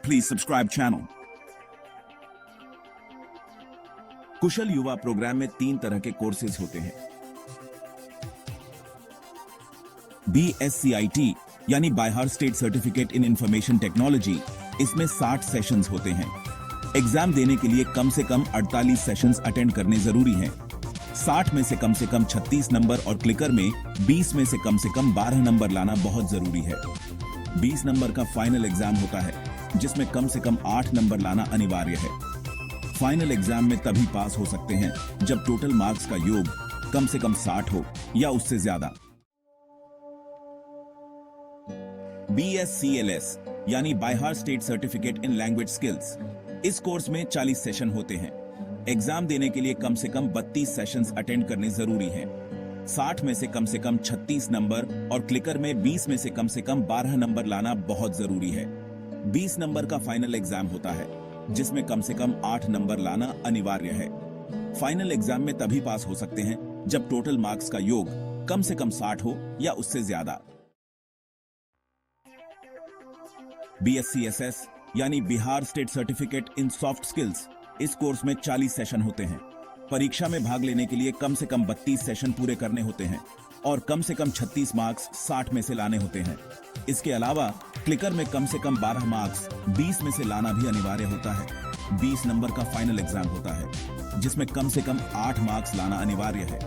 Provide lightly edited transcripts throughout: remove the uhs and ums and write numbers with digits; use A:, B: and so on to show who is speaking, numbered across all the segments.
A: Please subscribe channel. कुशल युवा programme में 3 तरह के कोर्सेज होते हैं। BSCIT यानी by state certificate in information technology, इसमें 60 सेशंस होते हैं। एग्जाम देने के लिए कम से कम 48 सेशंस अटेंड करने जरूरी हैं। 60 में से कम 36 नंबर और क्लिकर में 20 में से कम 12 नंबर लाना बहुत जरूरी है। 20 नंबर का फाइनल एग्जाम होता है, जिसमें कम से कम 8 नंबर लाना अनिवार्य है। फाइनल एग्जाम में तभी पास हो सकते हैं जब टोटल मार्क्स का योग कम से कम 60 हो या उससे ज्यादा। BSCLS यानी by state certificate in language skills, इस कोर्स में 40 सेशन होते हैं। एग्जाम देने के लिए कम से कम 32 सेशंस अटेंड करने जरूरी हैं। 60 में से कम 36 नंबर और क्लिकर में 20 में से कम 12 नंबर लाना बहुत जरूरी है। 20 नंबर का फाइनल एग्जाम होता है, जिसमें कम 8 नंबर लाना अनिवार्य है। फाइनल एग्जाम में तभी पास हो सकते हैं जब टोटल मार्क्स का योग कम 60 हो या उससे ज्यादा। BSCSS यानी Bihar state certificate in soft skills, इस कोर्स में 40 सेशन होते हैं। परीक्षा में भाग लेने के लिए कम 32 सेशन पूरे करने होते हैं और कम 36 मार्क्स 60 में से लाने होते हैं। इसके अलावा क्लिकर में कम 12 मार्क्स 20 में से लाना भी अनिवार्य होता है। 20 नंबर का फाइनल एग्जाम होता है, जिसमें कम 8 मार्क्स लाना अनिवार्य है।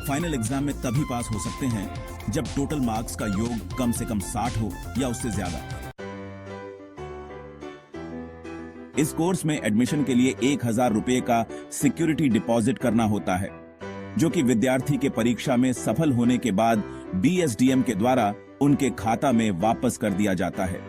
A: फाइनल एग्जाम में तभी पास हो सकते हैं जब टोटल मार्क्स का योग कम 60 हो या उससे ज्यादा। इस कोर्स में एडमिशन के लिए 1000 रुपए का सिक्योरिटी डिपॉजिट करना होता है, जो कि विद्यार्थी के परीक्षा में सफल होने के बाद BSDM के द्वारा उनके खाता में वापस कर दिया जाता है।